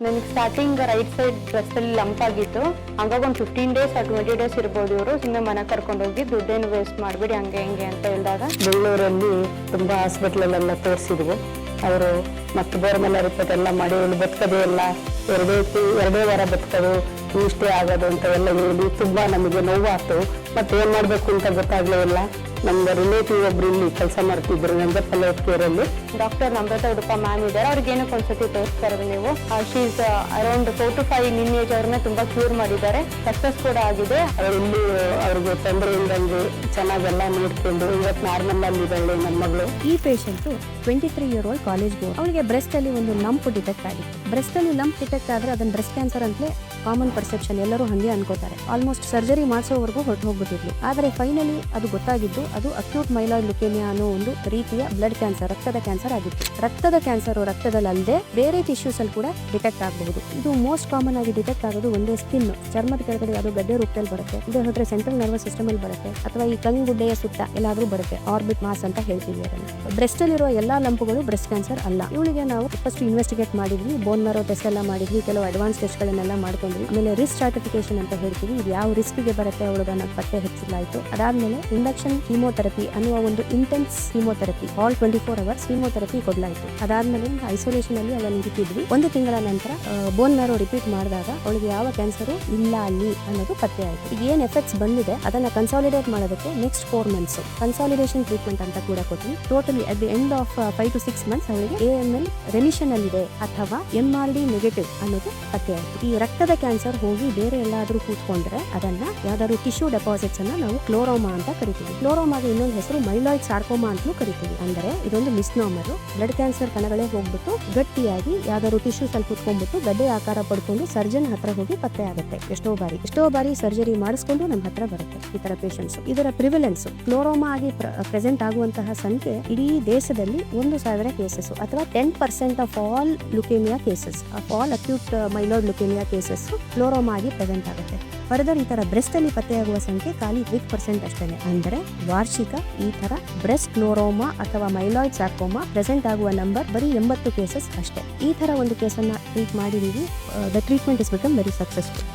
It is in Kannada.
ನನಗೆ ಸ್ಟಾರ್ಟಿಂಗ್ ರೈಟ್ ಸೈಡ್ ಬ್ರೆಸ್ಟಲ್ಲಿ ಲಂಪ್ ಆಗಿತ್ತು. ಹಂಗಾಗಿ ಒಂದು 15 ಡೇಸ್ or 20 ಡೇಸ್ ಇರ್ಬೋದು. ಇವರು ಸುಮ್ಮನೆ ಮನೆ ಕರ್ಕೊಂಡೋಗಿ ದುಡ್ಡೇನು ವೇಸ್ಟ್ ಮಾಡಬೇಡಿ ಹಂಗೆ ಹಿಂಗೆ ಅಂತ ಹೇಳಿದಾಗ ಬೆಂಗಳೂರಲ್ಲಿ ತುಂಬ ಹಾಸ್ಪಿಟ್ಲಲ್ಲೆಲ್ಲ ತೋರಿಸಿದ್ವಿ. ಅವರು ಮತ್ತೆ ಬೋರ್ಮೆಲ್ಲ ರಿಪೋರ್ಟ್ ಎಲ್ಲ ಮಾಡಿ ಇಲ್ಲಿ ಬದುಕೋದೇ ಇಲ್ಲ, ಎರಡೇ ವಾರ ಬದುಕೋದು, ಇಷ್ಟೇ ಆಗೋದು ಅಂತ ಎಲ್ಲ ಹೇಳಿ ತುಂಬ ನಮಗೆ ನೋವಾಯ್ತು. ಮತ್ತೆ ಏನು ಮಾಡಬೇಕು ಅಂತ ಗೊತ್ತಾಗಲೇ ಇಲ್ಲ. ನಮ್ಮ ರಿಲೇಟಿವ್ ಒಬ್ರು ಇಲ್ಲಿ ಕೆಲಸ ಮಾಡ್ತಿದ್ರು ನಂಜಪ್ಪಲ್ಲಿ ಕೇರಲ್ಲಿ. ಡಾಕ್ಟರ್ ನಮ್ರತಾ ಉಡುಪ ಮ್ಯಾಮ್ ಇದ್ದಾರೆ. ಅವ್ರಿಗೆ ಏನಕ್ಕೆ ಒಂದ್ಸತಿ ತೋರಿಸ್ತಾರೆ ನೀವು. ಶೀಸ್ ಅರೌಂಡ್ 4 to 5 ಏಜ್ ಅವ್ರನ್ನ ತುಂಬಾ ಕ್ಯೂರ್ ಮಾಡಿದ್ದಾರೆ. ಸಕ್ಸಸ್ ಕೂಡ ಆಗಿದೆ. ಅವರು ಇಲ್ಲಿ ಅವ್ರಿಗೆ ತೊಂದರೆ ಇಲ್ದಂಗೆ ಚೆನ್ನಾಗೆಲ್ಲ ನೋಡ್ಕೊಂಡು ಇವತ್ತು ನಾರ್ಮಲ್ ಅಲ್ಲಿ ಇದ್ದಾಳೆ ನನ್ನ ಮಗಳು. ಈ ಪೇಷಂಟ್ 23-year-old ಕಾಲೇಜ್ ಗೋರ್. ಅವಳಿಗೆ ಬ್ರೆಸ್ಟ್ ಅಲ್ಲಿ ಒಂದು ಲಂಪ್ ಡಿಟೆಕ್ಟ್ ಆಗಿತ್ತು. ಬ್ರೆಸ್ಟ್ ಅಲ್ಲಿ ಲಂಪ್ ಡಿಟೆಕ್ಟ್ ಆದ್ರೆ ಅದನ್ನ ಬ್ರೆಸ್ಟ್ ಕ್ಯಾನ್ಸರ್ ಅಂತಲೇ ಕಾಮನ್ ಪರ್ಸೆಪ್ಷನ್, ಎಲ್ಲರೂ ಹಂಗೆ ಅನ್ಕೋತಾರೆ. ಆಲ್ಮೋಸ್ಟ್ ಸರ್ಜರಿ ಮಾಡಿಸೋವರೆಗೂ ಹೊರಟು ಹೋಗ್ಬಿಟ್ಟಿದ್ಲು. ಆದರೆ ಫೈನಲಿ ಅದು ಗೊತ್ತಾಗಿದ್ದು ಅದು ಅಕ್ಯೂಟ್ ಮೈಲಾಯ್ಡ್ ಲುಕೇಮಿಯಾ ಅನ್ನೋ ಒಂದು ರೀತಿಯ ಬ್ಲಡ್ ಕ್ಯಾನ್ಸರ್, ರಕ್ತದ ಕ್ಯಾನ್ಸರ್ ಆಗಿತ್ತು. ರಕ್ತದ ಕ್ಯಾನ್ಸರ್ ರಕ್ತದಲ್ಲಿ ಅಲ್ಲದೆ ಬೇರೆ ಟಿಶ್ಯೂಸ್ ಅಲ್ಲಿ ಕೂಡ ಡಿಟೆಕ್ಟ್ ಆಗಬಹುದು. ಇದು ಮೋಸ್ಟ್ ಕಾಮನ್ ಆಗಿ ಡಿಟೆಕ್ಟ್ ಆಗೋದು ಒಂದೇ ಸ್ಕಿನ್, ಚರ್ಮದ ಕೆಳಗಡೆ ಅದು ಗಡ್ಡೆ ರೂಪದಲ್ಲಿ ಬರುತ್ತೆ. ಇದು ಹೋದ್ರೆ ಸೆಂಟ್ರಲ್ ನರ್ವಸ್ ಸಿಸ್ಟಮ್ ಅಲ್ಲಿ ಬರುತ್ತೆ, ಅಥವಾ ಈ ಕಂಗುಡ್ಡೆಯ ಸುತ್ತ ಎಲ್ಲಾದ್ರೂ ಬರುತ್ತೆ. ಆರ್ಬಿಟ್ ಮಾಸ್ ಅಂತ ಹೇಳ್ತೀವಿ ಅದನ್ನ. ಬ್ರೆಸ್ಟ್ ಅಲ್ಲಿರುವ ಎಲ್ಲಾ ಲಂಪುಗಳು ಬ್ರೆಸ್ಟ್ ಕ್ಯಾನ್ಸರ್ ಅಲ್ಲ. ಇವಳಿಗೆ ನಾವು ಫಸ್ಟ್ ಇನ್ವೆಸ್ಟಿಗೇಟ್ ಮಾಡಿದ್ವಿ, ಬೋನ್ ಮ್ಯಾರೋ ಟೆಸ್ಟ್ ಎಲ್ಲ ಮಾಡಿದ್ವಿ, ಕೆಲವು ಅಡ್ವಾನ್ಸ್ ಟೆಸ್ಟ್ ಗಳನ್ನೆಲ್ಲ ಮಾಡ್ಕೊಂಡ್ವಿ. ಆಮೇಲೆ ರಿಸ್ಕ್ ಸ್ಟ್ರಾಟಿಫಿಕೇಶನ್ ಅಂತ ಹೇಳ್ತೀವಿ, ಇದು ಯಾವ ರಿಸ್ಕ್ ಗೆ ಬರುತ್ತೆ ಅವಳನ್ನ ಪತ್ತೆ ಹಚ್ಚಲಾಯಿತು. ಅದಾದ್ಮೇಲೆ ಇಂಡಕ್ಷನ್ ಕೀಮೋಥೆರಪಿ ಅನ್ನುವ ಒಂದು intense chemotherapy, all 24 hours chemotherapy ಕೊಡ್ಲಾಯಿತು. ಅದಾದ್ಮೇಲೆ ಐಸೋಲೇಷನ್ ಅಲ್ಲಿ ಅವಳನ್ನು ಇಟ್ಟಿದ್ವಿ. 1 ತಿಂಗಳ ನಂತರ ಬೋನ್ ಮ್ಯಾರೋ ರಿಪೀಟ್ ಮಾಡಿದಾಗ ಅವಳಿಗೆ ಯಾವ ಕ್ಯಾನ್ಸರ್ ಇಲ್ಲ ಅಲ್ಲಿ ಅನ್ನೋದು ಪತ್ತೆ ಆಯಿತು. ಈಗ ಏನ್ ಎಫೆಕ್ಟ್ಸ್ ಬಂದಿದೆ ಅದನ್ನ ಕನ್ಸಾಲಿಡೇಟ್ ಮಾಡೋದಕ್ಕೆ ನೆಕ್ಸ್ಟ್ 4 months ಕನ್ಸಾಲಿಡೇಷನ್ ಟ್ರೀಟ್ಮೆಂಟ್ ಅಂತ ಕೂಡ ಕೊಟ್ವಿ. Totally at the end of 5 to 6 months ಅವಳಿಗೆ AML ರೆಮಿಷನ್ ಅಲ್ಲಿದೆ ಅಥವಾ MRD ನೆಗೆಟಿವ್ ಅನ್ನೋದು ಪತ್ತೆ ಆಯಿತು. ಈ ರಕ್ತದ ಕ್ಯಾನ್ಸರ್ ಹೋಗಿ ಬೇರೆ ಎಲ್ಲಾದ್ರೂ ಕೂತ್ಕೊಂಡ್ರೆ ಅದನ್ನ ಯಾವ್ದಾದ್ರು ಟಿಶ್ಯೂ ಡೆಪಾಸಿಟ್ಸ್ ಅನ್ನ ನಾವು ಕ್ಲೋರೋಮಾ ಅಂತ ಕರಿತೀವಿ. ಕ್ಲೋರೋಮಾಗೆ ಇನ್ನೊಂದು ಹೆಸರು ಮೈಲಾಯ್ಡ್ ಸಾರ್ಕೋಮಾ ಅಂತಲೂ ಕರಿತೀವಿ. ಅಂದರೆ ಇದೊಂದು ಮಿಸ್ನಾಮರ್. ಬ್ಲಡ್ ಕ್ಯಾನ್ಸರ್ ಕಣಗಳೇ ಹೋಗ್ಬಿಟ್ಟು ಗಟ್ಟಿಯಾಗಿ ಯಾವ್ದಾದ್ರು ಟಿಶ್ಯೂಸ್ ಅಲ್ಲಿ ಕೂತ್ಕೊಂಡ್ಬಿಟ್ಟು ಗಡ್ಡೆ ಆಕಾರ ಪಡ್ಕೊಂಡು ಸರ್ಜನ್ ಹತ್ರ ಹೋಗಿ ಪತ್ತೆ ಆಗುತ್ತೆ. ಎಷ್ಟೋ ಬಾರಿ ಸರ್ಜರಿ ಮಾಡಿಸ್ಕೊಂಡು ನಮ್ಮ ಹತ್ರ ಬರುತ್ತೆ ಈ ತರ ಪೇಷಂಟ್ಸ್. ಇದರ ಪ್ರಿವಿಲೆನ್ಸ್ ಕ್ಲೋರೋಮಾ ಆಗಿ ಪ್ರೆಸೆಂಟ್ ಆಗುವಂತಹ ಸಂಖ್ಯೆ ಇಡೀ ದೇಶದಲ್ಲಿ 1,000 ಕೇಸಸ್ ಅಥವಾ 10% of all leukaemia cases, of all acute myeloid leukaemia cases chloroma ಆಗಿ ಪ್ರೆಸೆಂಟ್ ಆಗುತ್ತೆ. ಫರ್ದರ್ ಈ ತರ ಬ್ರೆಸ್ಟ್ ಅಲ್ಲಿ ಪತ್ತೆಯಾಗುವ ಸಂಖ್ಯೆ ಖಾಲಿ 8% ಅಷ್ಟೇ. ಅಂದರೆ ವಾರ್ಷಿಕ ಈ ತರ ಬ್ರೆಸ್ಟ್ ಕ್ಲೋರೋಮಾ ಅಥವಾ ಮೈಲಾಯ್ಡ್ ಸಾರ್ಕೋಮಾ ಪ್ರೆಸೆಂಟ್ ಆಗುವ ನಂಬರ್ ಬರೀ 80 ಕೇಸಸ್ ಅಷ್ಟೇ. ಈ ತರ ಒಂದು ಕೇಸನ್ನ ಟ್ರೀಟ್ ಮಾಡಿದೀವಿ. The treatment is become very successful.